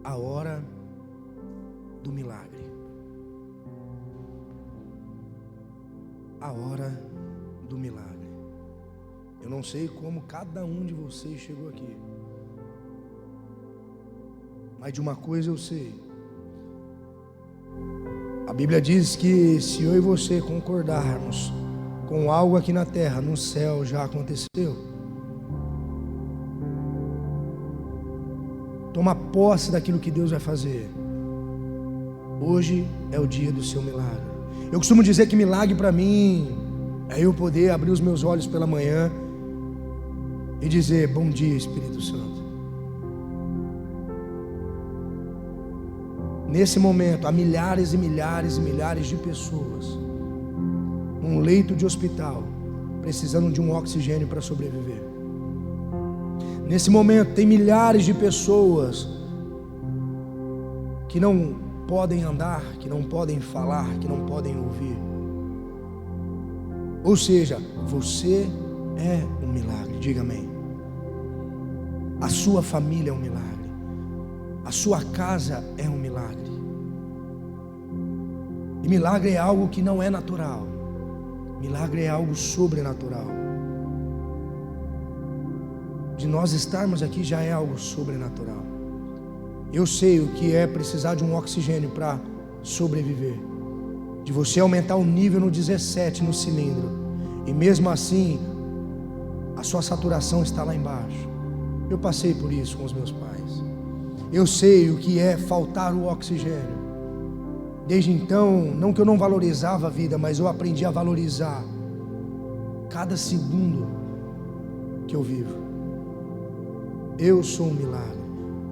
a hora do milagre. A hora do milagre. Eu não sei como cada um de vocês chegou aqui, mas de uma coisa eu sei. A Bíblia diz que se eu e você concordarmos com algo aqui na terra, no céu já aconteceu. Toma posse daquilo que Deus vai fazer. Hoje é o dia do seu milagre. Eu costumo dizer que milagre para mim é eu poder abrir os meus olhos pela manhã e dizer: bom dia, Espírito Santo. Nesse momento há milhares e milhares e milhares de pessoas num leito de hospital precisando de um oxigênio para sobreviver. Nesse momento tem milhares de pessoas que não podem andar, que não podem falar, que não podem ouvir. Ou seja, você é um milagre, diga amém. A sua família é um milagre, a sua casa é um milagre. E milagre é algo que não é natural, milagre é algo sobrenatural. De nós estarmos aqui já é algo sobrenatural. Eu sei o que é precisar de um oxigênio para sobreviver, de você aumentar o nível no 17 no cilindro, e mesmo assim a sua saturação está lá embaixo. Eu passei por isso com os meus pais. Eu sei o que é faltar o oxigênio. Desde então, não que eu não valorizava a vida, mas eu aprendi a valorizar cada segundo que eu vivo. Eu sou um milagre.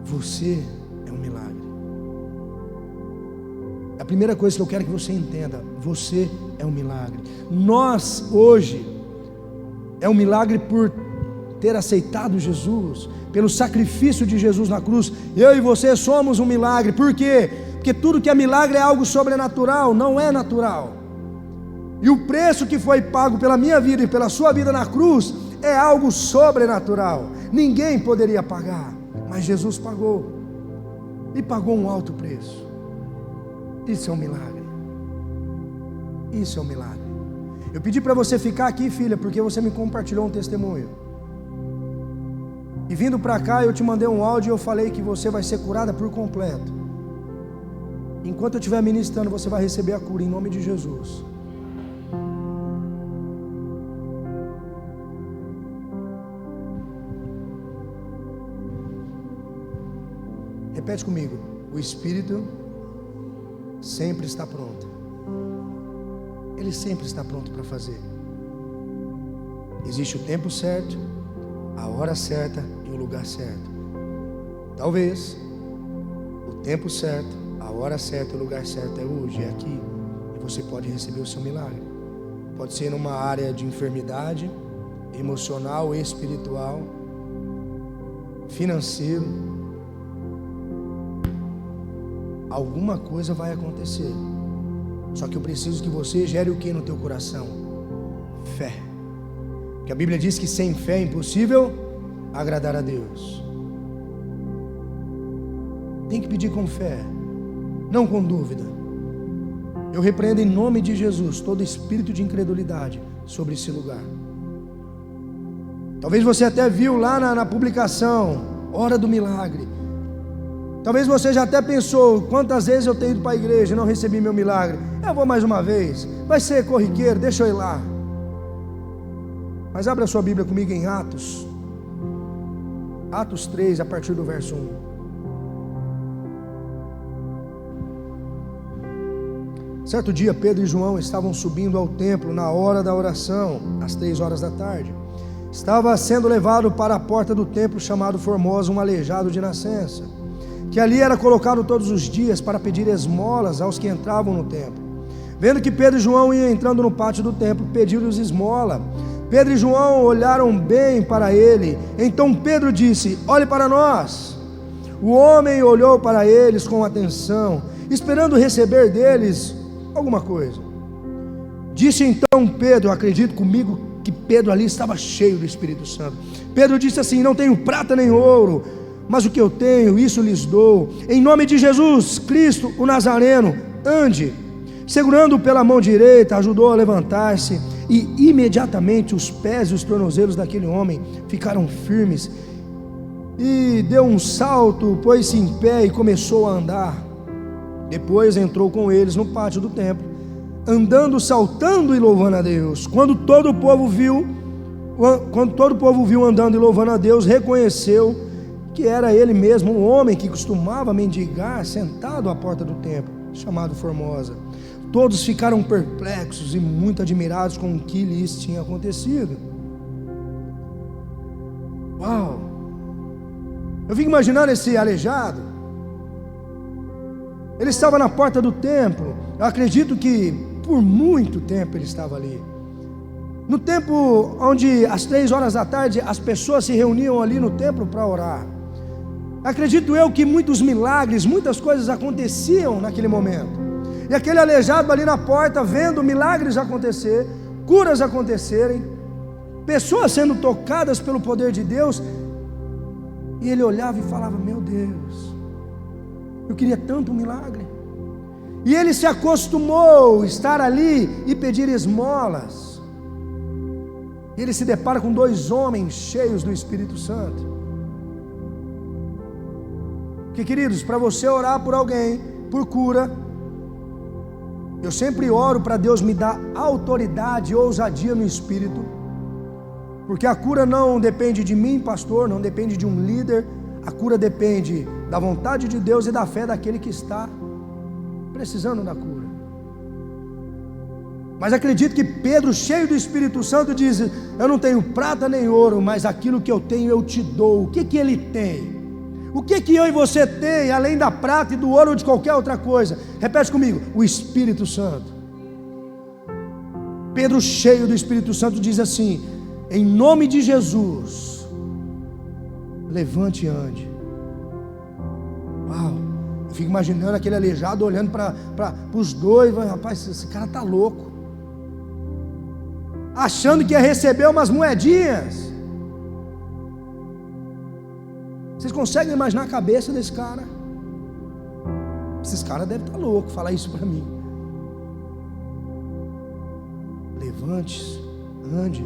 Você é um milagre. A primeira coisa que eu quero que você entenda: você é um milagre. Nós hoje é um milagre por ter aceitado Jesus, pelo sacrifício de Jesus na cruz. Eu e você somos um milagre. Por quê? Porque tudo que é milagre é algo sobrenatural, não é natural. E o preço que foi pago pela minha vida e pela sua vida na cruz é algo sobrenatural. Ninguém poderia pagar, mas Jesus pagou, e pagou um alto preço. Isso é um milagre. Isso é um milagre. Eu pedi para você ficar aqui, filha, porque você me compartilhou um testemunho. E vindo para cá eu te mandei um áudio e eu falei que você vai ser curada por completo. Enquanto eu estiver ministrando, você vai receber a cura em nome de Jesus. Repete comigo: o Espírito sempre está pronto. Ele sempre está pronto para fazer. Existe o tempo certo, a hora certa e o lugar certo. Talvez o tempo certo, a hora certa e o lugar certo é hoje, é aqui. E você pode receber o seu milagre. Pode ser numa área de enfermidade, emocional, espiritual, financeiro. Alguma coisa vai acontecer. Só que eu preciso que você gere o que no teu coração? Fé. Porque a Bíblia diz que sem fé é impossível agradar a Deus. Tem que pedir com fé, não com dúvida. Eu repreendo em nome de Jesus todo espírito de incredulidade sobre esse lugar. Talvez você até viu lá na publicação, hora do milagre. Talvez você já até pensou: quantas vezes eu tenho ido para a igreja e não recebi meu milagre? Eu vou mais uma vez, vai ser corriqueiro, deixa eu ir lá. Mas abra a sua Bíblia comigo em Atos 3, a partir do verso 1. Certo dia, Pedro e João estavam subindo ao templo na hora da oração, às 3 horas da tarde. Estava sendo levado para a porta do templo chamado Formosa um aleijado de nascença, que ali era colocado todos os dias para pedir esmolas aos que entravam no templo. Vendo que Pedro e João iam entrando no pátio do templo, pediram-lhes esmola. Pedro e João olharam bem para ele. Então Pedro disse: olhe para nós. O homem olhou para eles com atenção, esperando receber deles alguma coisa. Disse então Pedro, acredito comigo que Pedro ali estava cheio do Espírito Santo. Pedro disse assim: não tenho prata nem ouro, mas o que eu tenho, isso lhes dou. Em nome de Jesus Cristo, o Nazareno, ande. Segurando-o pela mão direita, ajudou a levantar-se, e imediatamente os pés e os tornozelos daquele homem ficaram firmes, e deu um salto, pôs-se em pé e começou a andar. Depois entrou com eles no pátio do templo, andando, saltando e louvando a Deus. Quando todo o povo viu andando e louvando a Deus, reconheceu que era ele mesmo, um homem que costumava mendigar sentado à porta do templo, chamado Formosa. Todos ficaram perplexos e muito admirados com o que lhes tinha acontecido. Uau! Eu fico imaginando esse aleijado. Ele estava na porta do templo. Eu acredito que por muito tempo ele estava ali. No tempo onde às 3 horas da tarde as pessoas se reuniam ali no templo para orar. Acredito eu que muitos milagres, muitas coisas aconteciam naquele momento. E aquele aleijado ali na porta, vendo milagres acontecer, curas acontecerem, pessoas sendo tocadas pelo poder de Deus, e ele olhava e falava: meu Deus, eu queria tanto um milagre. E ele se acostumou a estar ali e pedir esmolas. E ele se depara com 2 homens cheios do Espírito Santo. Porque, queridos, para você orar por alguém, por cura, eu sempre oro para Deus me dar autoridade e ousadia no Espírito, porque a cura não depende de mim, pastor, não depende de um líder. A cura depende da vontade de Deus e da fé daquele que está precisando da cura. Mas acredito que Pedro, cheio do Espírito Santo, diz: eu não tenho prata nem ouro, mas aquilo que eu tenho eu te dou. O que ele tem? O que eu e você tem, além da prata e do ouro ou de qualquer outra coisa? Repete comigo: o Espírito Santo. Pedro, cheio do Espírito Santo, diz assim: em nome de Jesus, levante e ande. Uau! Eu fico imaginando aquele aleijado olhando para os dois. Rapaz, esse cara está louco, achando que ia receber umas moedinhas. Vocês conseguem imaginar a cabeça desse cara? Esses caras devem estar loucos falar isso para mim. Levante-se, ande.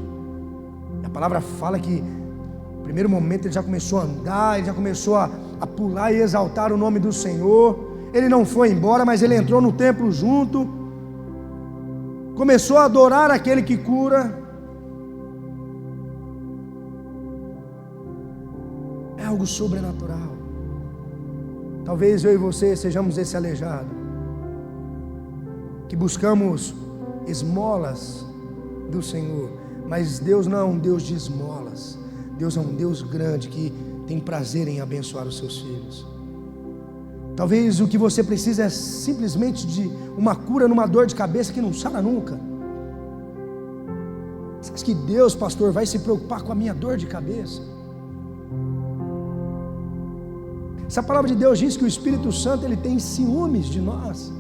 A palavra fala que no primeiro momento ele já começou a andar, ele já começou a pular e exaltar o nome do Senhor. Ele não foi embora, mas ele entrou no templo junto, começou a adorar aquele que cura. É algo sobrenatural. Talvez eu e você sejamos esse aleijado, que buscamos esmolas do Senhor, mas Deus não é um Deus de esmolas. Deus é um Deus grande que tem prazer em abençoar os seus filhos. Talvez o que você precisa é simplesmente de uma cura numa dor de cabeça que não sara nunca. Você acha que Deus, pastor, vai se preocupar com a minha dor de cabeça? Essa palavra de Deus diz que o Espírito Santo ele tem ciúmes de nós.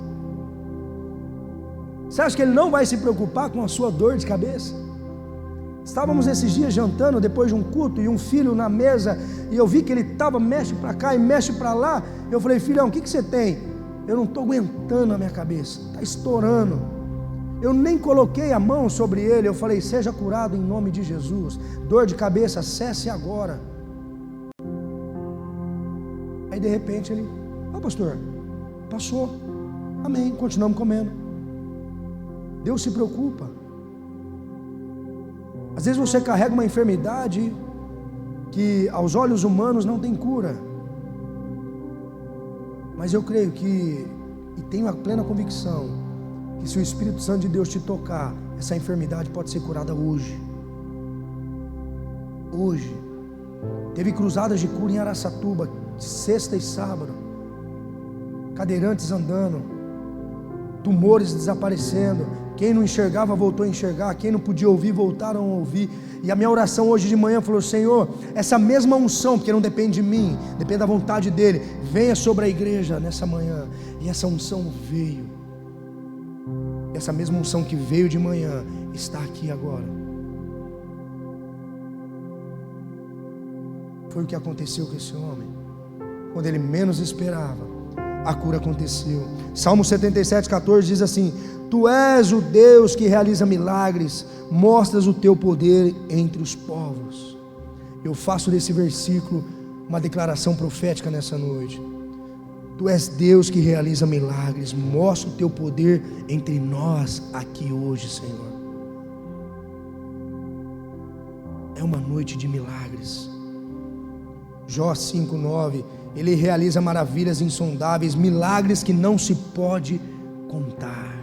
Você acha que ele não vai se preocupar com a sua dor de cabeça? Estávamos esses dias jantando depois de um culto e um filho na mesa, e eu vi que ele estava, mexe para cá e mexe para lá. Eu falei: filhão, o que você tem? Eu não estou aguentando a minha cabeça, está estourando. Eu nem coloquei a mão sobre ele, eu falei: seja curado em nome de Jesus, dor de cabeça, cesse agora. Aí de repente ele: pastor, passou, amém, continuamos comendo. Deus se preocupa. Às vezes você carrega uma enfermidade que aos olhos humanos não tem cura, mas eu creio que, e tenho a plena convicção, que se o Espírito Santo de Deus te tocar, essa enfermidade pode ser curada hoje. Hoje. Teve cruzadas de cura em Araçatuba, sexta e sábado, cadeirantes andando, tumores desaparecendo. Quem não enxergava voltou a enxergar, quem não podia ouvir voltaram a ouvir. E a minha oração hoje de manhã falou: Senhor, essa mesma unção, porque não depende de mim, depende da vontade dele, venha sobre a igreja nessa manhã. E essa unção veio. Essa mesma unção que veio de manhã está aqui agora. Foi o que aconteceu com esse homem. quando ele menos esperava, a cura aconteceu. Salmo 77:14 diz assim: Tu és o Deus que realiza milagres, mostras o teu poder entre os povos. Eu faço desse versículo uma declaração profética nessa noite. Tu és Deus que realiza milagres, mostra o teu poder entre nós aqui hoje, Senhor. É uma noite de milagres. Jó 5:9, ele realiza maravilhas insondáveis, milagres que não se pode contar.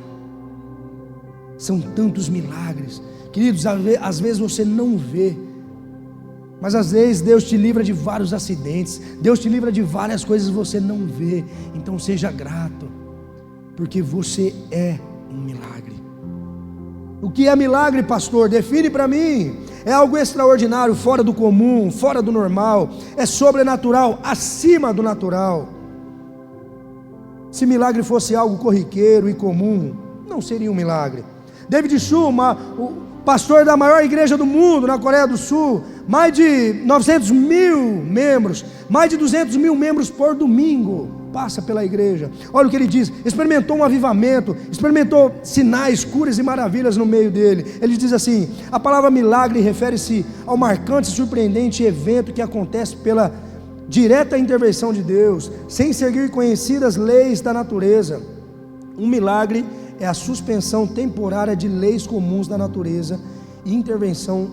São tantos milagres, queridos, às vezes você não vê, mas às vezes Deus te livra de vários acidentes, Deus te livra de várias coisas que você não vê. Então seja grato, porque você é um milagre. O que é milagre, pastor? Define para mim. É algo extraordinário, fora do comum, fora do normal, é sobrenatural, acima do natural. Se milagre fosse algo corriqueiro e comum, não seria um milagre. David Schuma, o pastor da maior igreja do mundo na Coreia do Sul, mais de 900 mil membros, mais de 200 mil membros por domingo passa pela igreja. Olha o que ele diz: experimentou um avivamento, experimentou sinais, curas e maravilhas no meio dele. Ele diz assim: a palavra milagre refere-se ao marcante e surpreendente evento que acontece pela direta intervenção de Deus, sem seguir conhecidas leis da natureza. Um milagre é a suspensão temporária de leis comuns da natureza e intervenção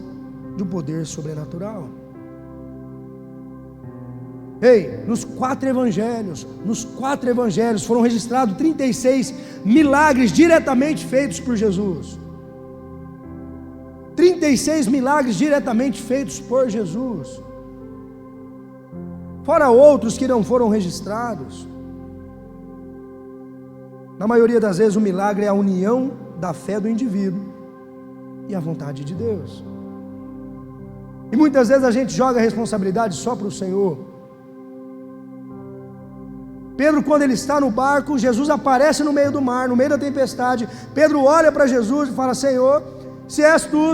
do poder sobrenatural. Ei, nos quatro evangelhos foram registrados 36 milagres diretamente feitos por Jesus. 36 milagres diretamente feitos por Jesus, fora outros que não foram registrados. Na maioria das vezes o milagre é a união da fé do indivíduo e a vontade de Deus. E muitas vezes a gente joga a responsabilidade só para o Senhor. Pedro, quando ele está no barco, Jesus aparece no meio do mar, no meio da tempestade. Pedro olha para Jesus e fala: Senhor, se és tu,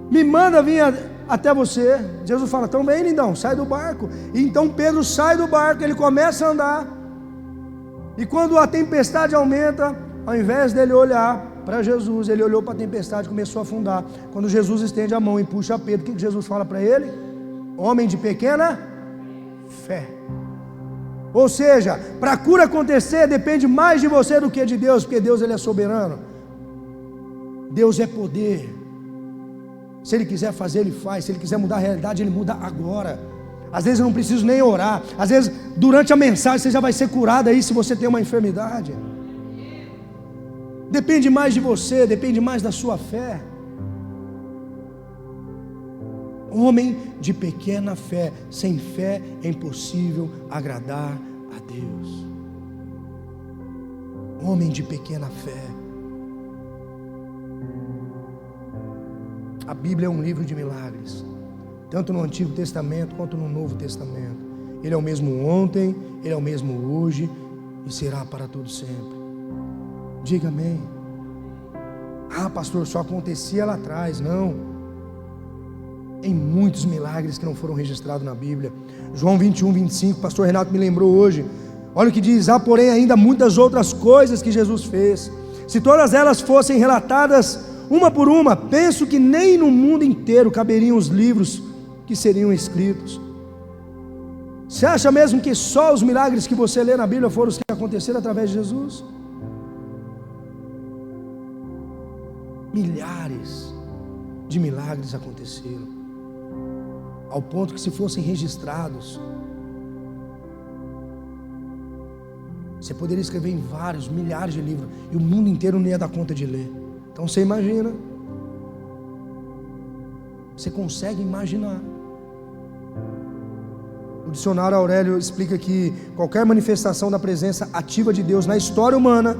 me manda vir até você. Jesus fala: tão bem, lindão, sai do barco. E então Pedro sai do barco, ele começa a andar. E quando a tempestade aumenta, ao invés dele olhar para Jesus, ele olhou para a tempestade e começou a afundar. Quando Jesus estende a mão e puxa Pedro, o que Jesus fala para ele? Homem de pequena fé. Ou seja, para a cura acontecer, depende mais de você do que de Deus, porque Deus, ele é soberano. Deus é poder. Se Ele quiser fazer, Ele faz. Se Ele quiser mudar a realidade, Ele muda agora. Às vezes eu não preciso nem orar. Às vezes, durante a mensagem, você já vai ser curado aí, se você tem uma enfermidade. Depende mais de você, depende mais da sua fé. Homem de pequena fé, sem fé é impossível agradar a Deus. Homem de pequena fé. A Bíblia é um livro de milagres, tanto no Antigo Testamento quanto no Novo Testamento. Ele é o mesmo ontem, Ele é o mesmo hoje e será para todo sempre. Diga amém. Ah, pastor, só acontecia lá atrás. Não. Em muitos milagres que não foram registrados na Bíblia. João 21:25, pastor Renato me lembrou hoje. Olha o que diz: há porém ainda muitas outras coisas que Jesus fez. Se todas elas fossem relatadas uma por uma, penso que nem no mundo inteiro caberiam os livros que seriam escritos. Você acha mesmo que só os milagres que você lê na Bíblia foram os que aconteceram através de Jesus? Milhares de milagres aconteceram, ao ponto que, se fossem registrados, você poderia escrever em vários, milhares de livros, e o mundo inteiro não ia dar conta de ler. Então você imagina, você consegue imaginar. O dicionário Aurélio explica que qualquer manifestação da presença ativa de Deus na história humana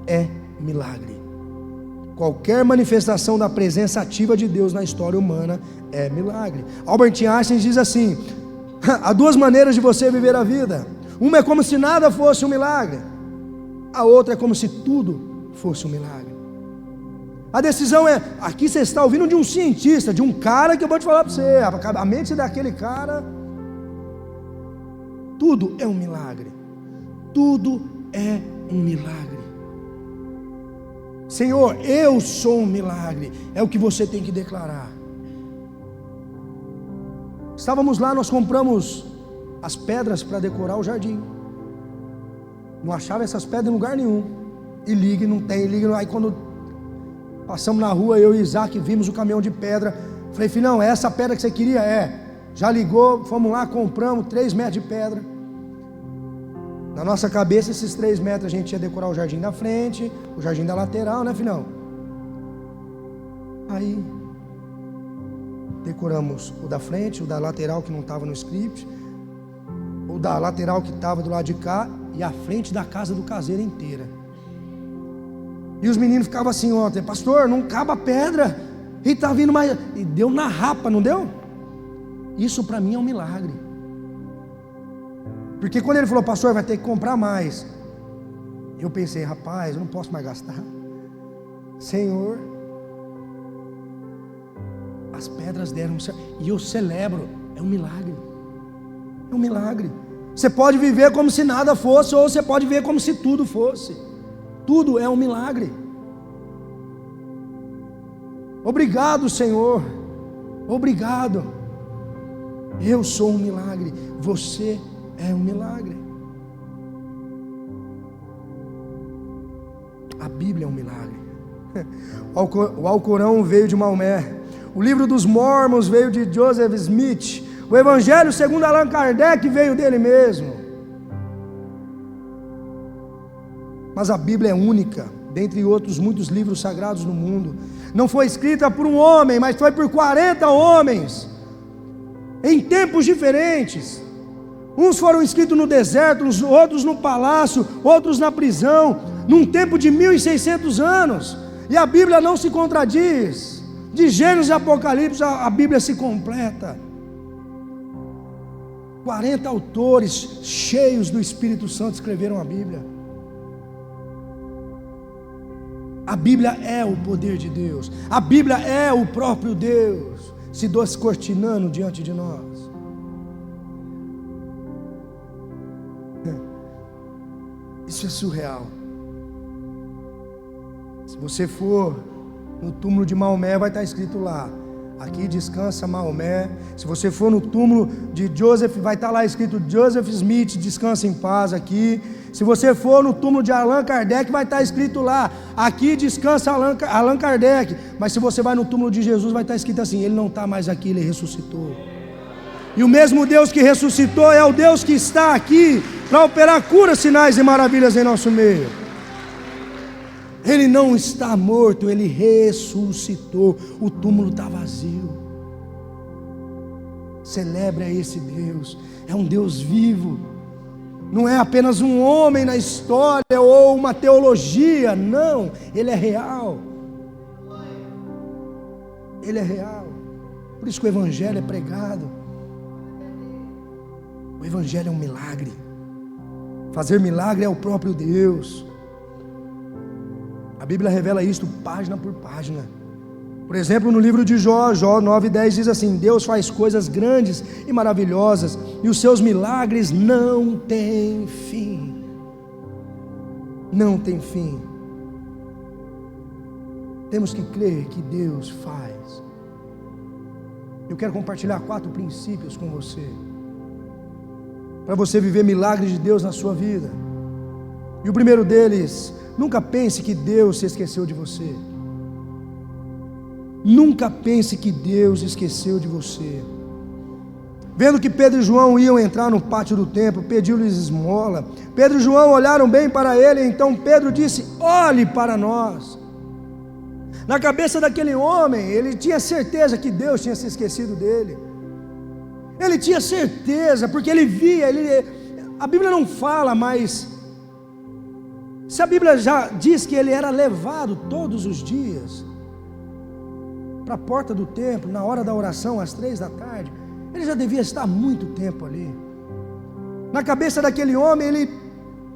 é milagre. Qualquer manifestação da presença ativa de Deus na história humana é milagre. Albert Einstein diz assim: há duas maneiras de você viver a vida. Uma é como se nada fosse um milagre, a outra é como se tudo fosse um milagre. A decisão é, aqui você está ouvindo de um cientista, de um cara que eu vou te falar para você, a mente daquele cara Tudo é um milagre. Tudo é um milagre. Senhor, eu sou um milagre. É o que você tem que declarar. Estávamos lá, nós compramos as pedras para decorar o jardim. Não achava essas pedras em lugar nenhum. E ligue, não tem, ligue. Aí quando passamos na rua, eu e Isaac vimos o caminhão de pedra. Falei, filhão, é essa pedra que você queria? É. Já ligou, fomos lá, compramos 3 metros de pedra. Na nossa cabeça, esses 3 metros a gente ia decorar o jardim da frente, o jardim da lateral, né, filhão? Aí decoramos o da frente, o da lateral que não estava no script, o da lateral que estava do lado de cá e a frente da casa do caseiro inteira. E os meninos ficavam assim ontem, pastor, não cabe a pedra, e está vindo mais, e deu na rapa, não deu? Isso para mim é um milagre. Porque quando ele falou, pastor, vai ter que comprar mais, eu pensei, rapaz, eu não posso mais gastar. Senhor, as pedras deram certo, e eu celebro, é um milagre. É um milagre. Você pode viver como se nada fosse, ou você pode viver como se tudo fosse. Tudo é um milagre. Obrigado, Senhor. Obrigado. Eu sou um milagre. Você é um milagre. A Bíblia é um milagre. O Alcorão veio de Maomé. O livro dos Mormons veio de Joseph Smith. O Evangelho segundo Allan Kardec veio dele mesmo. Mas a Bíblia é única, dentre outros muitos livros sagrados no mundo. Não foi escrita por um homem, mas foi por 40 homens, em tempos diferentes. Uns foram escritos no deserto, outros no palácio, outros na prisão, num tempo de 1600 anos. E a Bíblia não se contradiz. De Gênesis e Apocalipse a Bíblia se completa. 40 autores cheios do Espírito Santo escreveram a Bíblia. A Bíblia é o poder de Deus. A Bíblia é o próprio Deus se descortinando diante de nós. Isso é surreal. Se você for no túmulo de Maomé, vai estar escrito lá: aqui descansa Maomé. Se você for no túmulo de Joseph, vai estar lá escrito: Joseph Smith descansa em paz aqui. Se você for no túmulo de Allan Kardec, vai estar escrito lá: aqui descansa Allan Kardec. Mas se você vai no túmulo de Jesus, vai estar escrito assim: ele não está mais aqui, ele ressuscitou. E o mesmo Deus que ressuscitou é o Deus que está aqui para operar curas, sinais e maravilhas em nosso meio. Ele não está morto, ele ressuscitou. O túmulo está vazio. Celebre a esse Deus. É um Deus vivo. Não é apenas um homem na história ou uma teologia. Não, ele é real. Ele é real. Por isso que o Evangelho é pregado. O Evangelho é um milagre. Fazer milagre é o próprio Deus. A Bíblia revela isto página por página. Por exemplo, no livro de Jó 9:10 diz assim: Deus faz coisas grandes e maravilhosas, e os seus milagres não têm fim. Não tem fim. Temos que crer que Deus faz. Eu quero compartilhar 4 princípios com você, para você viver milagres de Deus na sua vida. E o primeiro deles: nunca pense que Deus se esqueceu de você. Nunca pense que Deus esqueceu de você. Vendo que Pedro e João iam entrar no pátio do templo, pediu-lhes esmola. Pedro e João olharam bem para ele, então Pedro disse: olhe para nós. Na cabeça daquele homem, ele tinha certeza que Deus tinha se esquecido dele. Ele tinha certeza, porque ele via, a Bíblia não fala, mas se a Bíblia já diz que ele era levado todos os dias para a porta do templo, na hora da oração, às 3 da tarde, ele já devia estar há muito tempo ali. Na cabeça daquele homem,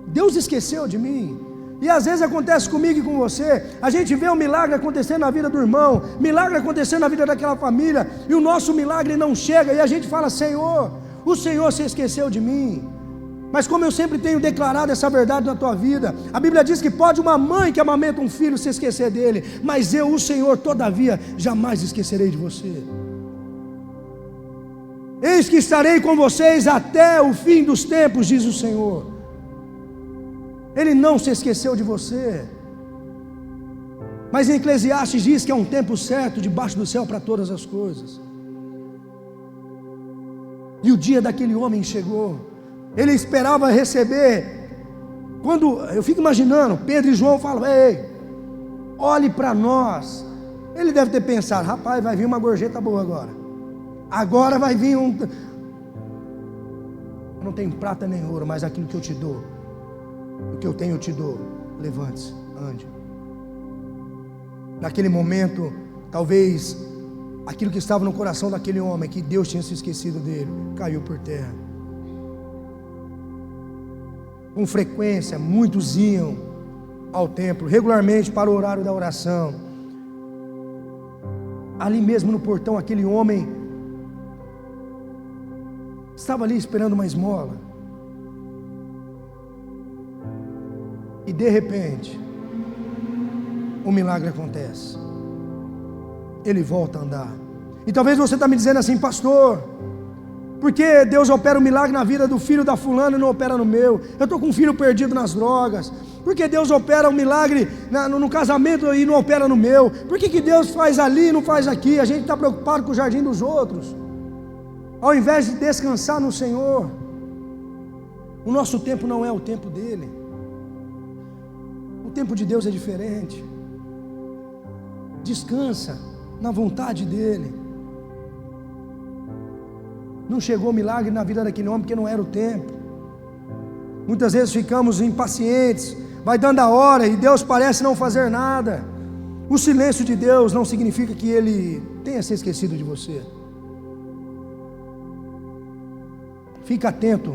Deus esqueceu de mim. E às vezes acontece comigo e com você. A gente vê um milagre acontecendo na vida do irmão, milagre acontecendo na vida daquela família, e o nosso milagre não chega, e a gente fala: Senhor, o Senhor se esqueceu de mim. Mas como eu sempre tenho declarado essa verdade na tua vida, a Bíblia diz que pode uma mãe que amamenta um filho se esquecer dele, mas eu, o Senhor, todavia, jamais esquecerei de você. Eis que estarei com vocês até o fim dos tempos, diz o Senhor. Ele não se esqueceu de você. Mas em Eclesiastes diz que há um tempo certo debaixo do céu para todas as coisas. E o dia daquele homem chegou. Ele esperava receber. Quando eu fico imaginando, Pedro e João falam: ei, olhe para nós. Ele deve ter pensado: rapaz, vai vir uma gorjeta boa agora. Agora vai vir um. Eu não tenho prata nem ouro, mas aquilo que eu te dou, o que eu tenho eu te dou. Levante-se, ande. Naquele momento, talvez aquilo que estava no coração daquele homem, que Deus tinha se esquecido dele, caiu por terra. Com frequência, muitos iam ao templo regularmente para o horário da oração. Ali mesmo no portão, aquele homem estava ali esperando uma esmola. E de repente, o milagre acontece. Ele volta a andar. E talvez você está me dizendo assim: pastor, por que Deus opera um milagre na vida do filho da fulana e não opera no meu? Eu estou com um filho perdido nas drogas. Por que Deus opera um milagre no casamento e não opera no meu? Por que Deus faz ali e não faz aqui? A gente está preocupado com o jardim dos outros, ao invés de descansar no Senhor. O nosso tempo não é o tempo dele. O tempo de Deus é diferente. Descansa na vontade dele. Não chegou milagre na vida daquele homem porque não era o tempo. Muitas vezes ficamos impacientes, vai dando a hora e Deus parece não fazer nada. O silêncio de Deus não significa que Ele tenha se esquecido de você. Fica atento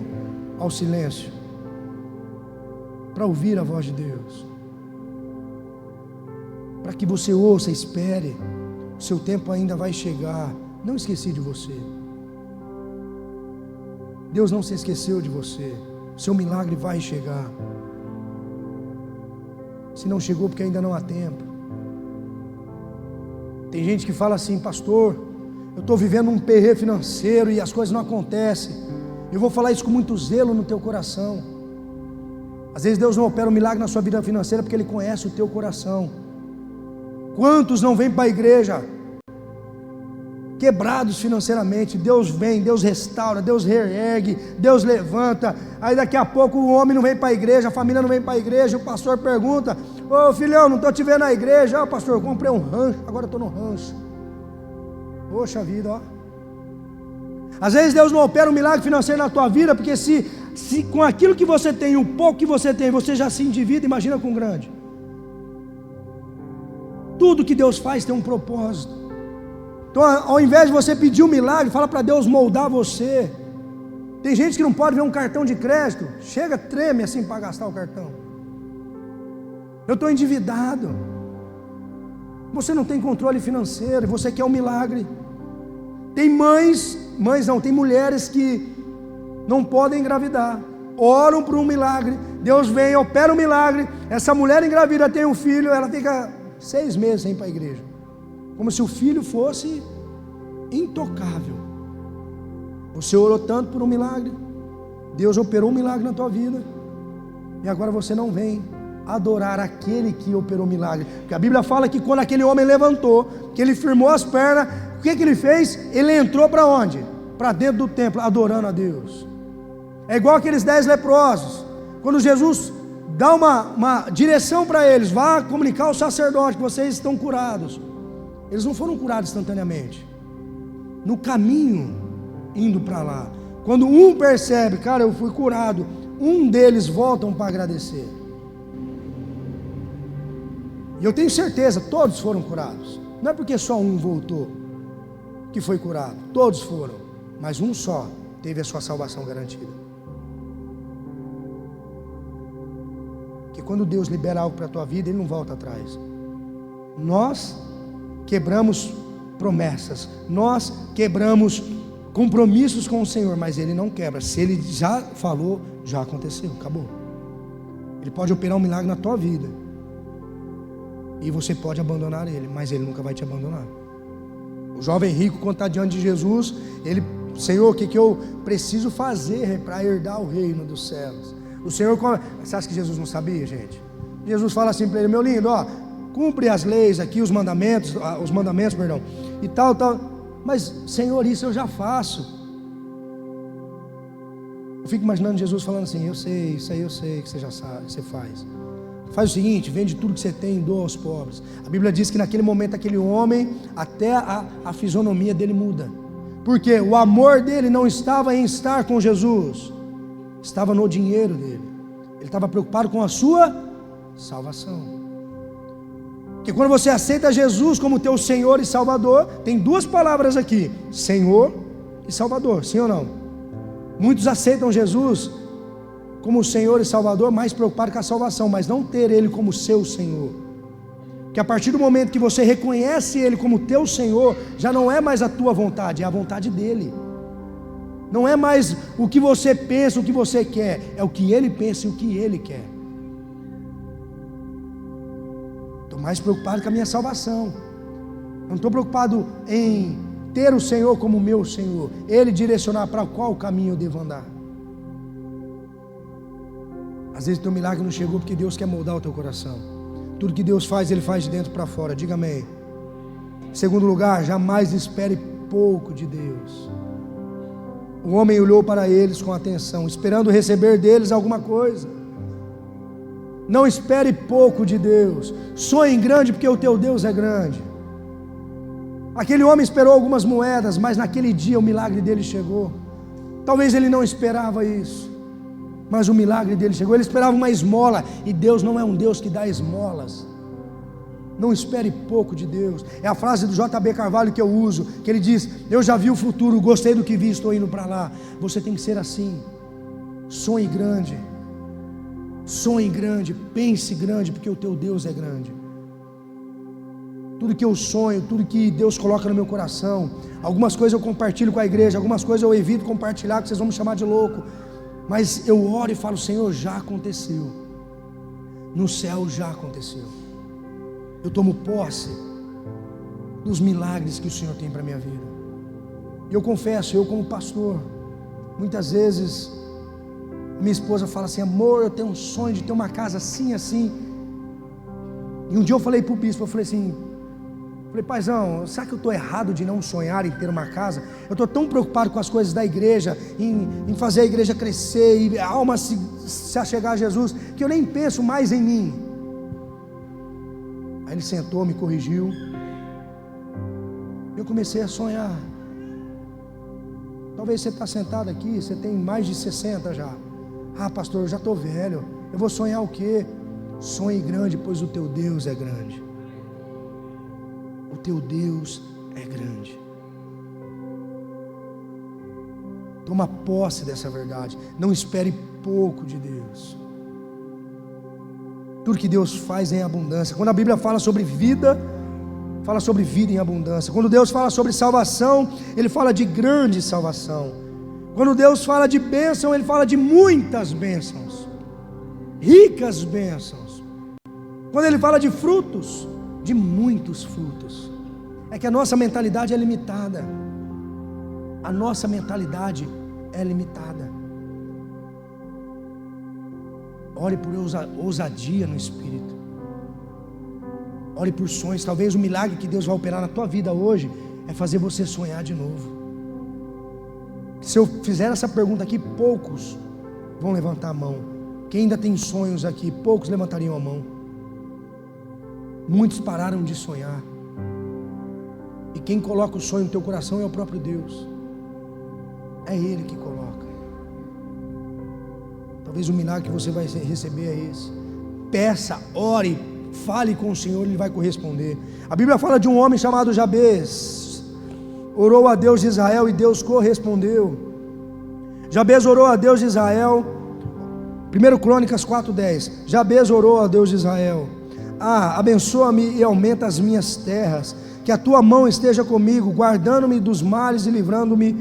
ao silêncio, para ouvir a voz de Deus, para que você ouça, espere. O seu tempo ainda vai chegar. Não esqueci de você. Deus não se esqueceu de você. O seu milagre vai chegar. Se não chegou, porque ainda não há tempo. Tem gente que fala assim: pastor, eu estou vivendo um perrê financeiro e as coisas não acontecem. Eu vou falar isso com muito zelo no teu coração. Às vezes Deus não opera um milagre na sua vida financeira porque Ele conhece o teu coração. Quantos não vêm para a igreja quebrados financeiramente? Deus vem, Deus restaura, Deus reergue, Deus levanta. Aí daqui a pouco o homem não vem para a igreja, a família não vem para a igreja. O pastor pergunta: ô filhão, não estou te vendo na igreja. Ó pastor, eu comprei um rancho, agora estou no rancho. Poxa vida, ó. Às vezes Deus não opera um milagre financeiro na tua vida porque se com aquilo que você tem, o pouco que você tem, você já se endivida, imagina com grande. Tudo que Deus faz tem um propósito. Então, ao invés de você pedir um milagre, fala para Deus moldar você. Tem gente que não pode ver um cartão de crédito, chega, treme assim para gastar o cartão. Eu estou endividado. Você não tem controle financeiro, você quer um milagre. Tem tem mulheres que não podem engravidar, oram por um milagre, Deus vem, opera um milagre, essa mulher engravida, tem um filho, ela fica 6 meses sem ir para a igreja, como se o filho fosse intocável. Você orou tanto por um milagre, Deus operou um milagre na tua vida, e agora você não vem adorar aquele que operou o milagre. Porque a Bíblia fala que quando aquele homem levantou, que ele firmou as pernas, o que ele fez? Ele entrou para onde? Para dentro do templo, adorando a Deus. É igual aqueles 10 leprosos, quando Jesus dá uma direção para eles: vá comunicar ao sacerdote que vocês estão curados. Eles não foram curados instantaneamente. No caminho, indo para lá, quando um percebe: cara, eu fui curado, um deles voltam para agradecer. E eu tenho certeza, todos foram curados. Não é porque só um voltou que foi curado, todos foram, mas um só teve a sua salvação garantida. Que quando Deus libera algo para a tua vida, Ele não volta atrás. Nós quebramos promessas, nós quebramos compromissos com o Senhor, mas Ele não quebra. Se Ele já falou, já aconteceu, acabou. Ele pode operar um milagre na tua vida, e você pode abandonar Ele, mas Ele nunca vai te abandonar. O jovem rico, quando está diante de Jesus, ele: Senhor, o que eu preciso fazer para herdar o reino dos céus? O Senhor, você acha que Jesus não sabia, gente? Jesus fala assim para ele: meu lindo, cumpre as leis aqui, os mandamentos, e tal. Mas, Senhor, isso eu já faço. Eu fico imaginando Jesus falando assim: eu sei, isso aí eu sei que você já sabe, você faz. Faz o seguinte, vende tudo que você tem e doa aos pobres. A Bíblia diz que naquele momento aquele homem, até a fisionomia dele muda. Porque o amor dele não estava em estar com Jesus, estava no dinheiro dele. Ele estava preocupado com a sua salvação. Porque quando você aceita Jesus como teu Senhor e Salvador, tem duas palavras aqui: Senhor e Salvador, sim ou não? Muitos aceitam Jesus como Senhor e Salvador, mais preocupado com a salvação, mas não ter Ele como seu Senhor. Que a partir do momento que você reconhece Ele como teu Senhor, já não é mais a tua vontade, é a vontade dEle. Não é mais o que você pensa, o que você quer, é o que Ele pensa e o que Ele quer. Estou mais preocupado com a minha salvação. Não estou preocupado em ter o Senhor como meu Senhor, Ele direcionar para qual caminho eu devo andar. Às vezes o teu milagre não chegou porque Deus quer moldar o teu coração. Tudo que Deus faz, Ele faz de dentro para fora. Diga amém. Em segundo lugar, jamais espere pouco de Deus. O homem olhou para eles com atenção, esperando receber deles alguma coisa. Não espere pouco de Deus. Sonhe grande, porque o teu Deus é grande. Aquele homem esperou algumas moedas, mas naquele dia o milagre dele chegou. Talvez ele não esperava isso, mas o milagre dele chegou. Ele esperava uma esmola, e Deus não é um Deus que dá esmolas. Não espere pouco de Deus. É a frase do J.B. Carvalho que eu uso, que ele diz: eu já vi o futuro, gostei do que vi, estou indo para lá. Você tem que ser assim. Sonhe grande, pense grande, porque o teu Deus é grande. Tudo que eu sonho, tudo que Deus coloca no meu coração, algumas coisas eu compartilho com a igreja, algumas coisas eu evito compartilhar, que vocês vão me chamar de louco, mas eu oro e falo: Senhor, já aconteceu, no céu já aconteceu. Eu tomo posse dos milagres que o Senhor tem para a minha vida. E eu confesso, eu como pastor, muitas vezes minha esposa fala assim: amor, eu tenho um sonho de ter uma casa assim, assim. E um dia eu falei para o bispo, eu falei, paizão, será que eu estou errado de não sonhar em ter uma casa? Eu estou tão preocupado com as coisas da igreja, em fazer a igreja crescer, e a alma se achegar a Jesus, que eu nem penso mais em mim. Aí ele sentou, me corrigiu, eu comecei a sonhar. Talvez você está sentado aqui, você tem mais de 60 já. Ah, pastor, eu já estou velho, eu vou sonhar o quê? Sonhe grande, pois o teu Deus é grande. O teu Deus é grande. Toma posse dessa verdade. Não espere pouco de Deus. Tudo que Deus faz é em abundância. Quando a Bíblia fala sobre vida em abundância. Quando Deus fala sobre salvação, Ele fala de grande salvação. Quando Deus fala de bênção, Ele fala de muitas bênçãos, ricas bênçãos. Quando Ele fala de frutos, de muitos frutos. É que a nossa mentalidade é limitada. A nossa mentalidade é limitada. Ore por ousadia no Espírito. Ore por sonhos. Talvez o milagre que Deus vai operar na tua vida hoje é fazer você sonhar de novo. Se eu fizer essa pergunta aqui, poucos vão levantar a mão. Quem ainda tem sonhos aqui, poucos levantariam a mão. Muitos pararam de sonhar. E quem coloca o sonho no teu coração é o próprio Deus. É Ele que coloca. Talvez o milagre que você vai receber é esse. Peça, ore, fale com o Senhor, Ele vai corresponder. A Bíblia fala de um homem chamado Jabez. Orou a Deus de Israel e Deus correspondeu. Jabez orou a Deus de Israel. 1 Crônicas 4:10. Jabez orou a Deus de Israel: abençoa-me e aumenta as minhas terras, que a tua mão esteja comigo, guardando-me dos males e livrando-me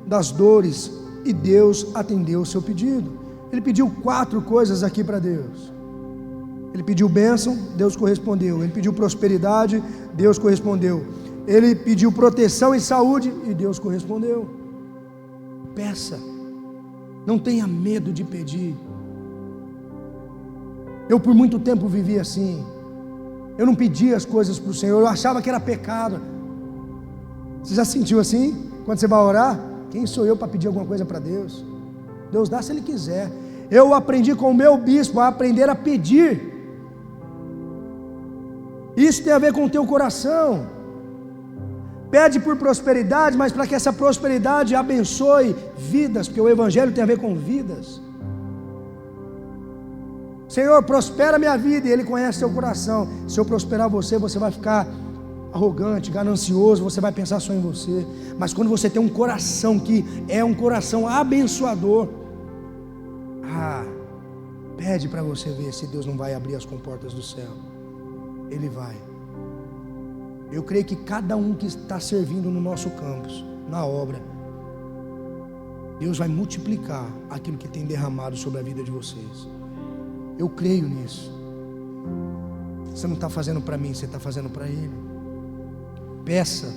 das dores, e Deus atendeu o seu pedido. Ele pediu 4 coisas aqui para Deus. Ele pediu bênção, Deus correspondeu. Ele pediu prosperidade, Deus correspondeu. Ele pediu proteção e saúde, e Deus correspondeu. Peça, não tenha medo de pedir. Eu por muito tempo vivi assim. Eu não pedia as coisas para o Senhor, eu achava que era pecado. Você já sentiu assim? Quando você vai orar, quem sou eu para pedir alguma coisa para Deus? Deus dá se Ele quiser. Eu aprendi com o meu bispo a aprender a pedir. Isso tem a ver com o teu coração. Pede por prosperidade, mas para que essa prosperidade abençoe vidas, porque o Evangelho tem a ver com vidas. Senhor, prospera minha vida, e Ele conhece teu coração. Se eu prosperar você, você vai ficar arrogante, ganancioso, você vai pensar só em você. Mas quando você tem um coração que é um coração abençoador, pede para você ver se Deus não vai abrir as comportas do céu. Ele vai. Eu creio que cada um que está servindo no nosso campus, na obra, Deus vai multiplicar aquilo que tem derramado sobre a vida de vocês. Eu creio nisso. Você não está fazendo para mim, você está fazendo para Ele. Peça,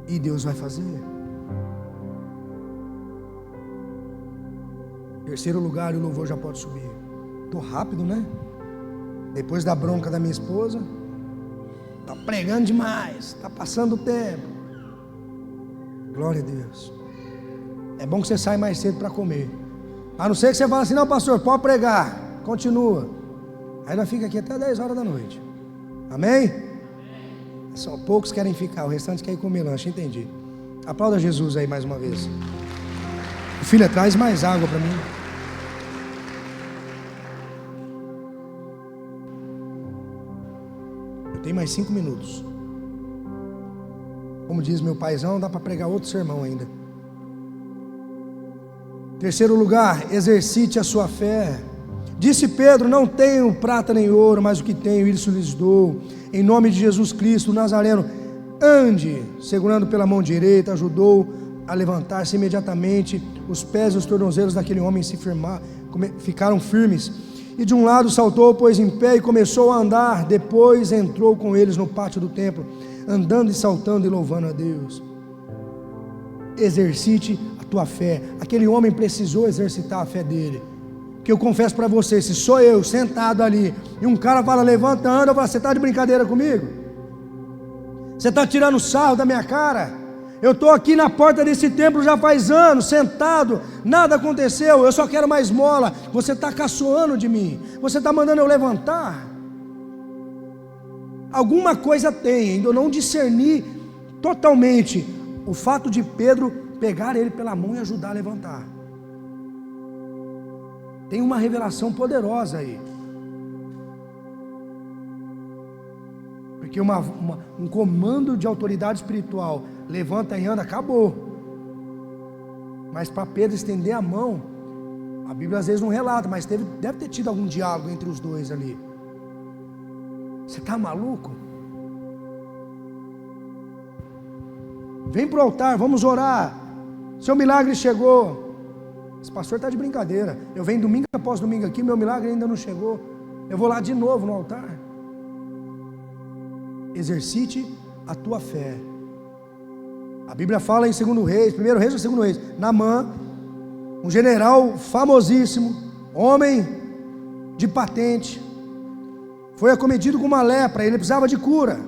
e Deus vai fazer. Terceiro lugar, o louvor já pode subir. Estou rápido, né? Depois da bronca da minha esposa, está pregando demais, está passando o tempo. Glória a Deus. É bom que você saia mais cedo para comer. A não ser que você fale assim: não, pastor, pode pregar, continua. Aí nós fica aqui até 10 horas da noite. Amém? Só poucos querem ficar, o restante quer ir comer lanche, entendi. Aplauda Jesus aí mais uma vez. Filha, traz mais água para mim. Eu tenho mais 5 minutos. Como diz meu paizão, dá para pregar outro sermão ainda. Terceiro lugar, exercite a sua fé. Disse Pedro: não tenho prata nem ouro, mas o que tenho, isso lhes dou. Em nome de Jesus Cristo, o Nazareno, ande. Segurando pela mão direita, ajudou a levantar-se imediatamente. Os pés e os tornozelos daquele homem ficaram firmes. E de um lado saltou, pôs em pé e começou a andar. Depois entrou com eles no pátio do templo, andando e saltando e louvando a Deus. Exercite a tua fé. Aquele homem precisou exercitar a fé dele. Que eu confesso para você, se sou eu sentado ali e um cara fala: levanta, anda, eu falo: você está de brincadeira comigo? Você está tirando sarro da minha cara? Eu estou aqui na porta desse templo já faz anos, sentado, nada aconteceu, eu só quero mais esmola. Você está caçoando de mim, você está mandando eu levantar. Alguma coisa tem, ainda eu não discerni totalmente o fato de Pedro pegar ele pela mão e ajudar a levantar. Tem uma revelação poderosa aí. Porque um comando de autoridade espiritual, levanta e anda, acabou. Mas para Pedro estender a mão, a Bíblia às vezes não relata, mas deve ter tido algum diálogo entre os dois ali. Você está maluco? Vem para o altar, vamos orar. Seu milagre chegou. Esse pastor está de brincadeira. Eu venho domingo após domingo aqui, meu milagre ainda não chegou. Eu vou lá de novo no altar. Exercite a tua fé. A Bíblia fala em 2 Reis, 1 Reis ou 2 Reis, Naamã, um general famosíssimo, homem de patente, foi acometido com uma lepra, ele precisava de cura.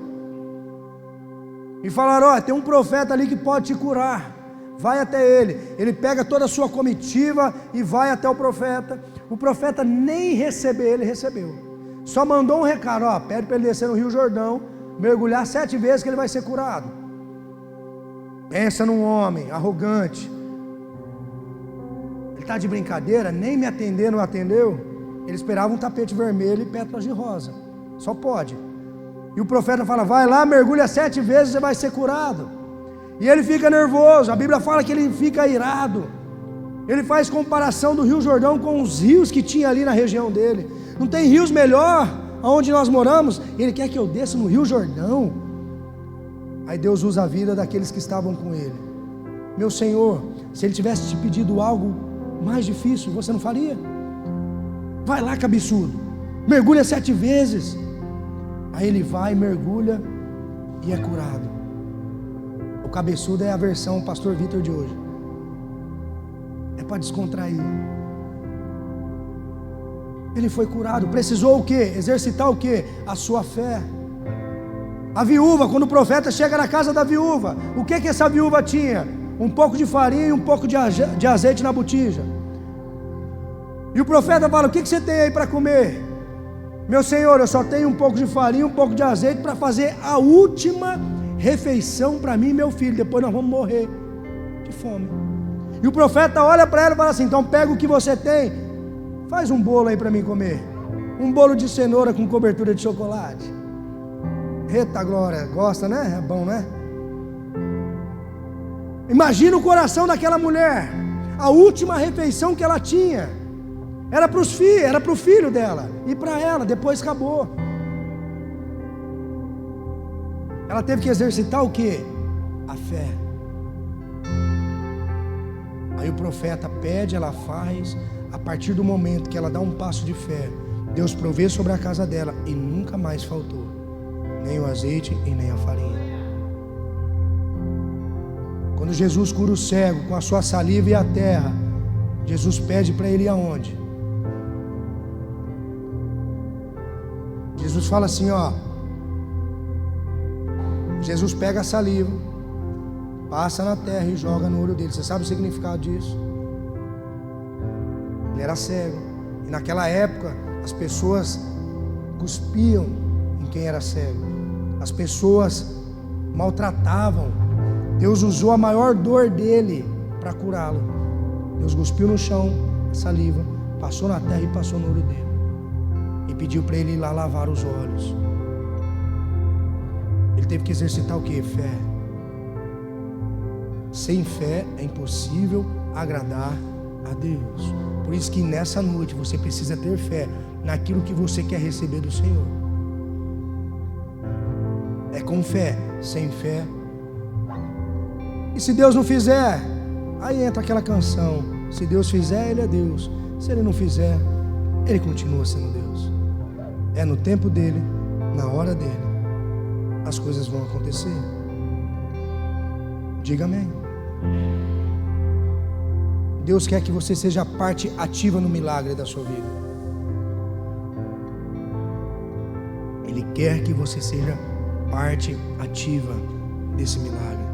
E falaram: ó, tem um profeta ali que pode te curar. Vai até ele. Ele pega toda a sua comitiva e vai até o profeta. O profeta nem receber ele recebeu. Só mandou um recado: ó, pede para ele descer no Rio Jordão, mergulhar 7 vezes que ele vai ser curado. Pensa num homem arrogante. Ele está de brincadeira, nem me atender, não atendeu. Ele esperava um tapete vermelho e pétalas de rosa. Só pode. E o profeta fala: vai lá, mergulha 7 vezes, você vai ser curado. E ele fica nervoso. A Bíblia fala que ele fica irado. Ele faz comparação do Rio Jordão com os rios que tinha ali na região dele. Não tem rios melhor aonde nós moramos? Ele quer que eu desça no Rio Jordão. Aí Deus usa a vida daqueles que estavam com ele. Meu Senhor, se Ele tivesse te pedido algo mais difícil, você não faria? Vai lá, cabeçudo, mergulha 7 vezes. Aí ele vai, mergulha e é curado. O cabeçudo é a versão pastor Vitor de hoje. É para descontrair. Ele foi curado. Precisou o quê? Exercitar o quê? A sua fé. A viúva, quando o profeta chega na casa da viúva, o que essa viúva tinha? Um pouco de farinha e um pouco de azeite na botija. E o profeta fala: o que você tem aí para comer? Meu Senhor, eu só tenho um pouco de farinha e um pouco de azeite para fazer a última refeição para mim e meu filho. Depois nós vamos morrer de fome. E o profeta olha para ela e fala assim: então pega o que você tem, faz um bolo aí para mim comer. Um bolo de cenoura com cobertura de chocolate. Eita glória, gosta, né? É bom, né? Imagina o coração daquela mulher. A última refeição que ela tinha era para os filhos, era para o filho dela e para ela. Depois acabou. Ela teve que exercitar o quê? A fé. Aí o profeta pede, ela faz. A partir do momento que ela dá um passo de fé, Deus provê sobre a casa dela e nunca mais faltou nem o azeite e nem a farinha. Quando Jesus cura o cego com a sua saliva e a terra, Jesus pede para ele ir aonde? Jesus fala assim, ó. Jesus pega a saliva, passa na terra e joga no olho dele. Você sabe o significado disso? Ele era cego. E naquela época as pessoas cuspiam em quem era cego. As pessoas maltratavam. Deus usou a maior dor dele para curá-lo. Deus cuspiu no chão a saliva, passou na terra e passou no olho dele. E pediu para ele ir lá lavar os olhos. Ele teve que exercitar o que? Fé. Sem fé é impossível agradar a Deus. Por isso que nessa noite você precisa ter fé naquilo que você quer receber do Senhor. É com fé. Sem fé. E se Deus não fizer, aí entra aquela canção: se Deus fizer, Ele é Deus. Se Ele não fizer, Ele continua sendo Deus. É no tempo dele, na hora dele, as coisas vão acontecer. Diga amém. Deus quer que você seja parte ativa no milagre da sua vida. Ele quer que você seja parte ativa desse milagre.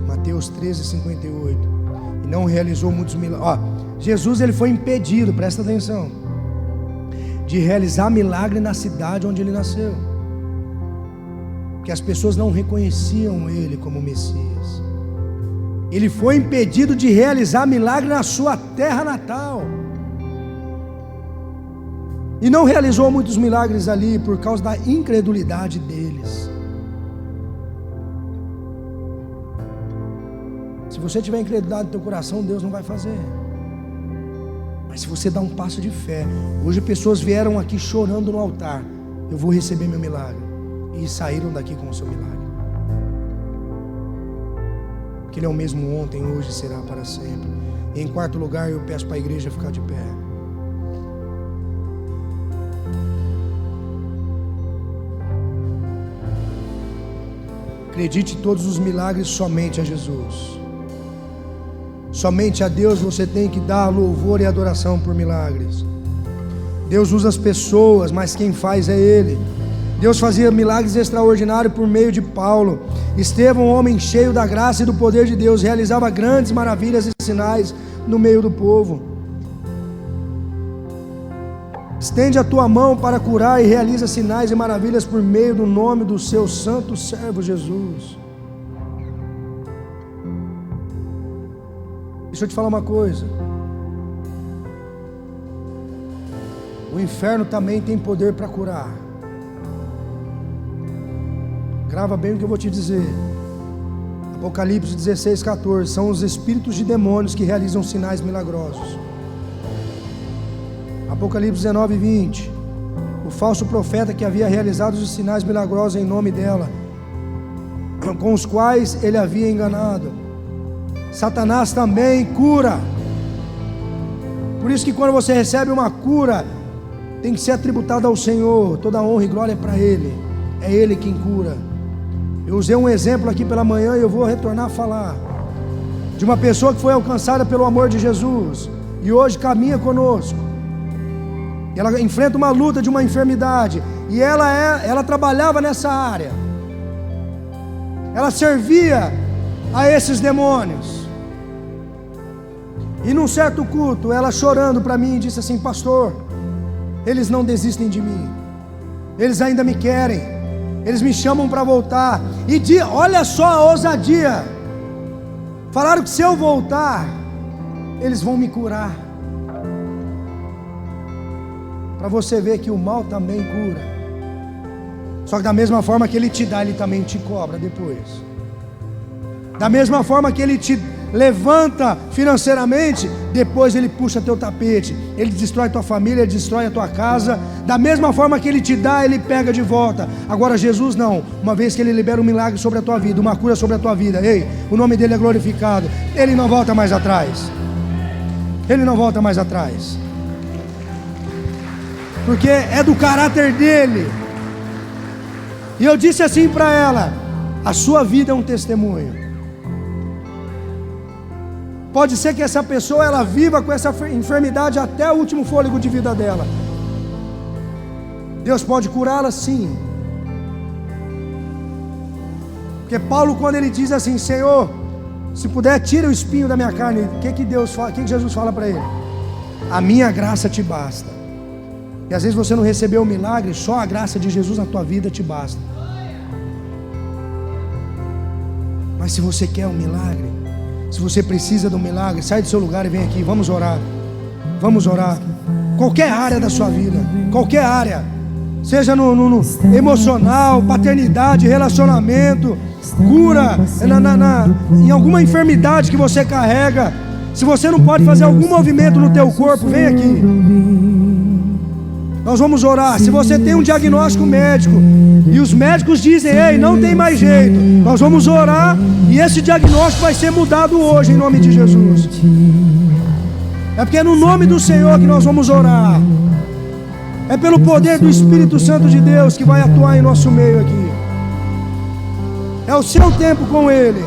Mateus 13:58. E não realizou muitos milagres. Jesus ele foi impedido, presta atenção, de realizar milagre na cidade onde ele nasceu, porque as pessoas não reconheciam ele como Messias. Ele foi impedido de realizar milagre na sua terra natal, e não realizou muitos milagres ali por causa da incredulidade deles. Se você tiver incredulidade no teu coração, Deus não vai fazer. Mas se você dá um passo de fé, hoje pessoas vieram aqui chorando no altar: eu vou receber meu milagre, e saíram daqui com o seu milagre. Porque Ele é o mesmo ontem, hoje e será para sempre. E em quarto lugar, eu peço para a igreja ficar de pé. Acredite todos os milagres somente a Jesus. Somente a Deus você tem que dar louvor e adoração por milagres. Deus usa as pessoas, mas quem faz é Ele. Deus fazia milagres extraordinários por meio de Paulo. Estevão, um homem cheio da graça e do poder de Deus, realizava grandes maravilhas e sinais no meio do povo. Estende a tua mão para curar e realiza sinais e maravilhas por meio do nome do seu santo servo Jesus. Deixa eu te falar uma coisa. O inferno também tem poder para curar. Grava bem o que eu vou te dizer. Apocalipse 16:14. São os espíritos de demônios que realizam sinais milagrosos. Apocalipse 19:20. O falso profeta que havia realizado os sinais milagrosos em nome dela com os quais ele havia enganado. Satanás também cura. Por isso que quando você recebe uma cura, tem que ser atributada ao Senhor. Toda honra e glória é para Ele. É Ele quem cura. Eu usei um exemplo aqui pela manhã e eu vou retornar a falar de uma pessoa que foi alcançada pelo amor de Jesus e hoje caminha conosco. E ela enfrenta uma luta de uma enfermidade e ela trabalhava nessa área. Ela servia a esses demônios. E num certo culto, ela chorando para mim, disse assim: pastor, eles não desistem de mim, eles ainda me querem, eles me chamam para voltar. E olha só a ousadia, falaram que se eu voltar, eles vão me curar. Para você ver que o mal também cura. Só que da mesma forma que ele te dá, ele também te cobra depois. Da mesma forma que ele te levanta financeiramente, depois ele puxa teu tapete, ele destrói tua família, ele destrói a tua casa. Da mesma forma que ele te dá, ele pega de volta. Agora Jesus não, uma vez que ele libera um milagre sobre a tua vida, uma cura sobre a tua vida, ei, o nome dele é glorificado, ele não volta mais atrás. Ele não volta mais atrás, porque é do caráter dele. E eu disse assim para ela: a sua vida é um testemunho. Pode ser que essa pessoa ela viva com essa enfermidade até o último fôlego de vida dela. Deus pode curá-la, sim. Porque Paulo, quando ele diz assim: Senhor, se puder, tira o espinho da minha carne, o que Deus fala? O que Jesus fala para ele? A minha graça te basta. E às vezes você não recebeu o milagre, só a graça de Jesus na tua vida te basta. Mas se você quer um milagre, se você precisa de um milagre, sai do seu lugar e vem aqui, vamos orar. Vamos orar. Qualquer área da sua vida, qualquer área, seja no emocional, paternidade, relacionamento, cura, em alguma enfermidade que você carrega. Se você não pode fazer algum movimento no teu corpo, vem aqui. Nós vamos orar. Se você tem um diagnóstico médico e os médicos dizem: ei, não tem mais jeito, nós vamos orar e esse diagnóstico vai ser mudado hoje em nome de Jesus. É porque é no nome do Senhor que nós vamos orar. É pelo poder do Espírito Santo de Deus que vai atuar em nosso meio aqui. É o seu tempo com Ele.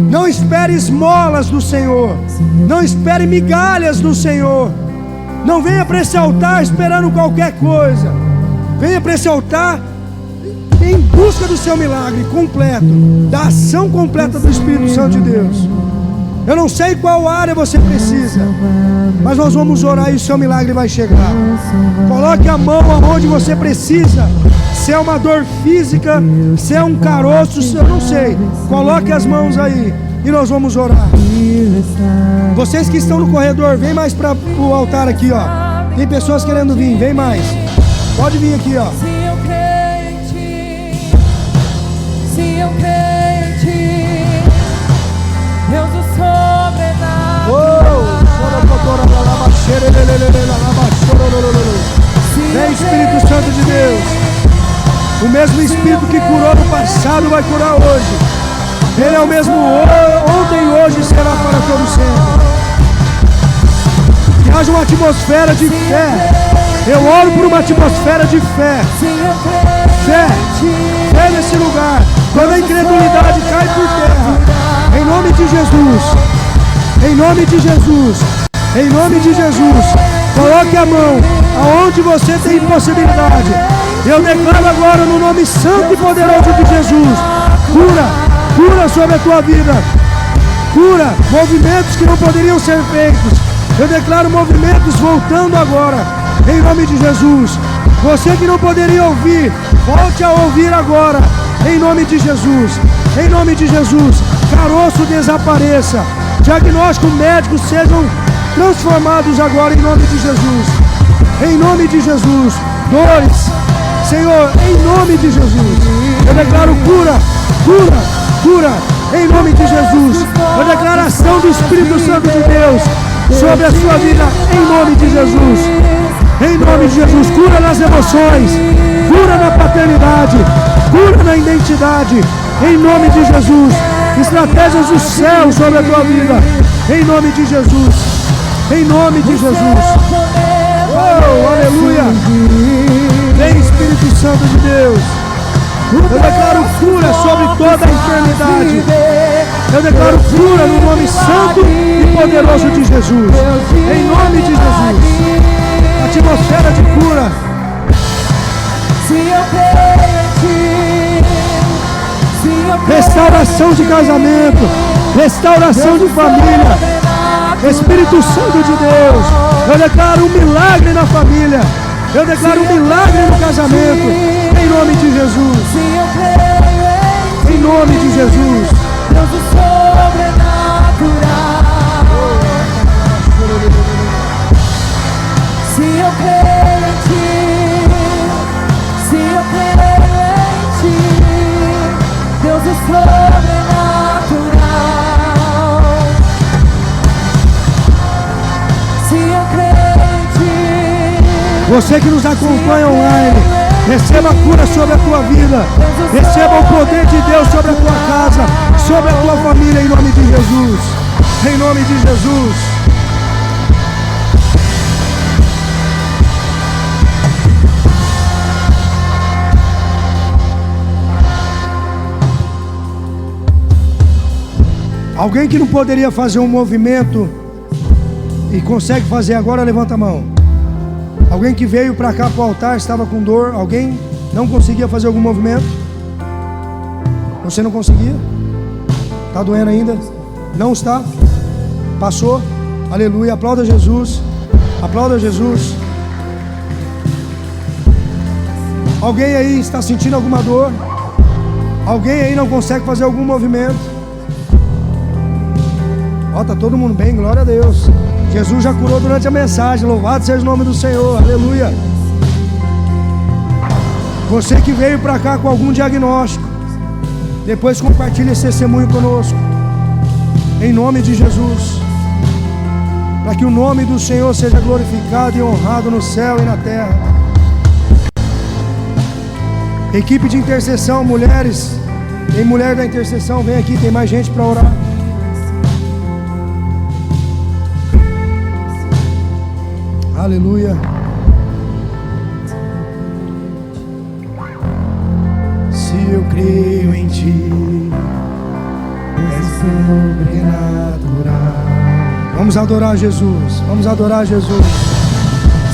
Não espere esmolas do Senhor, não espere migalhas do Senhor. Não venha para esse altar esperando qualquer coisa. Venha para esse altar em busca do seu milagre completo, da ação completa do Espírito Santo de Deus. Eu não sei qual área você precisa, mas nós vamos orar e o seu milagre vai chegar. Coloque a mão aonde você precisa. Se é uma dor física, se é um caroço, eu não sei. Coloque as mãos aí e nós vamos orar. Vocês que estão no corredor, vem mais para o altar aqui, ó. Tem pessoas querendo vir, vem mais. Pode vir aqui, ó. Se eu creio em ti, se eu creio em ti, Deus do sobrenatural. Vem, Espírito Santo de Deus. O mesmo Espírito que curou no passado vai curar hoje. Ele é o mesmo ontem e hoje será para todo sempre. Que haja uma atmosfera de fé. Eu oro por uma atmosfera de fé. Fé nesse lugar. Quando a incredulidade cai por terra, em nome de Jesus, em nome de Jesus, em nome de Jesus, coloque a mão aonde você tem possibilidade. Eu declaro agora no nome santo e poderoso de Jesus, cura sobre a tua vida, cura, movimentos que não poderiam ser feitos. Eu declaro movimentos voltando agora, em nome de Jesus. Você que não poderia ouvir, volte a ouvir agora, em nome de Jesus. Em nome de Jesus, caroço desapareça, diagnóstico médico sejam transformados agora, em nome de Jesus. Em nome de Jesus, dores, Senhor, em nome de Jesus, eu declaro cura, em nome de Jesus. Eu declaro a ação do Espírito Santo de Deus sobre a sua vida, em nome de Jesus. Em nome de Jesus, cura nas emoções, cura na paternidade, cura na identidade, Em nome de Jesus. Estratégias do céu sobre a tua vida. Em nome de Jesus. Em nome de Jesus. Oh, aleluia. Vem, Espírito Santo de Deus. Eu declaro cura sobre toda a enfermidade. Eu declaro cura no nome santo e poderoso de Jesus. Em nome de Jesus. Atmosfera de cura. Restauração de casamento. Restauração de família. Espírito Santo de Deus. Eu declaro um milagre na família. Eu declaro um milagre no casamento. Em nome de Jesus. Em nome de Jesus. Deus do sobrenatural. Se eu creio em ti, se eu creio em ti, Deus do sobrenatural. Se eu creio em ti. Você que nos acompanha online, receba a cura sobre a tua vida. Receba o poder de Deus sobre a tua casa, sobre a tua família, em nome de Jesus. Em nome de Jesus. Alguém que não poderia fazer um movimento e consegue fazer agora, levanta a mão. Alguém que veio para cá para o altar, estava com dor. Alguém não conseguia fazer algum movimento? Você não conseguia? Está doendo ainda? Não está? Passou? Aleluia, aplauda Jesus. Aplauda Jesus. Alguém aí está sentindo alguma dor? Alguém aí não consegue fazer algum movimento? Ó, está todo mundo bem, glória a Deus. Jesus já curou durante a mensagem. Louvado seja o nome do Senhor, aleluia. Você que veio para cá com algum diagnóstico, depois compartilhe esse testemunho conosco. Em nome de Jesus. Para que o nome do Senhor seja glorificado e honrado no céu e na terra. Equipe de intercessão, mulheres. Tem mulher da intercessão, vem aqui, tem mais gente para orar. Aleluia. Se eu creio em ti, é sobrenatural. Vamos adorar Jesus. Vamos adorar Jesus.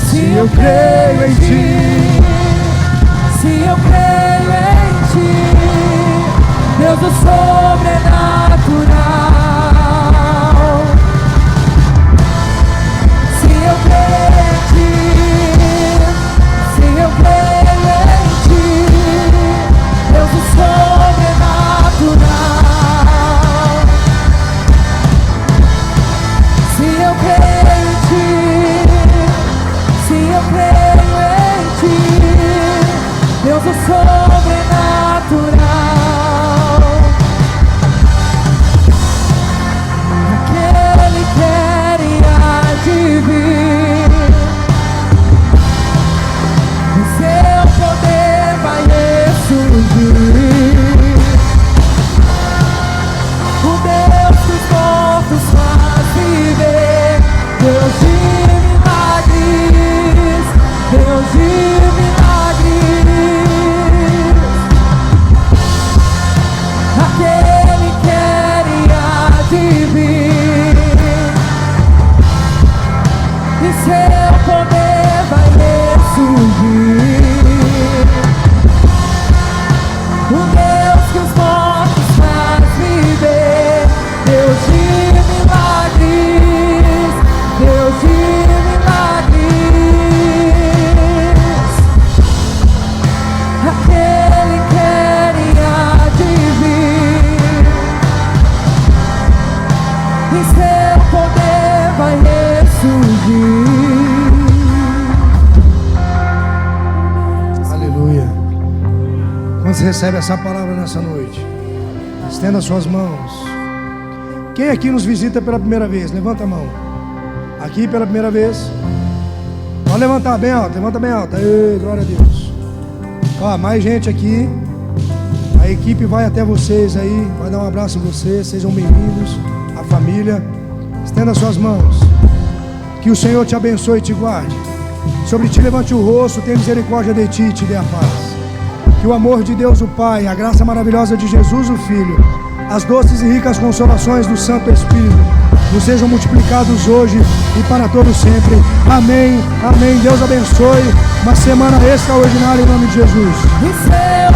Se eu creio em ti, se eu creio em ti, Deus do sobrenatural. Se eu creio em ti, se eu creio em ti, Deus do sobrenatural. Se eu creio em ti, se eu creio em ti, Deus do sobrenatural. Aquele que era e há de vir, o seu poder vai ressurgir. O Deus que os mortos faz viver, Deus de milagres, Deus de milagres. Aquele que era e há de vir, e seu poder vai ressurgir. O Deus que os mortos faz viver, Deus de milagres, Deus de milagres. Aquele que era e há de vir, e seu poder vai ressurgir. Aleluia. Quando você recebe essa palavra nessa noite, estenda suas mãos. Quem aqui nos visita pela primeira vez? Levanta a mão. Aqui pela primeira vez. Pode levantar bem alto, levanta bem alto. Ei, glória a Deus. Ó, mais gente aqui. A equipe vai até vocês aí, vai dar um abraço em vocês, sejam bem-vindos, a família. Estenda suas mãos. Que o Senhor te abençoe e te guarde. Sobre ti levante o rosto, tenha misericórdia de ti e te dê a paz. Que o amor de Deus o Pai, a graça maravilhosa de Jesus o Filho, as doces e ricas consolações do Santo Espírito nos sejam multiplicados hoje e para todos sempre. Amém, amém. Deus abençoe. Uma semana extraordinária em nome de Jesus.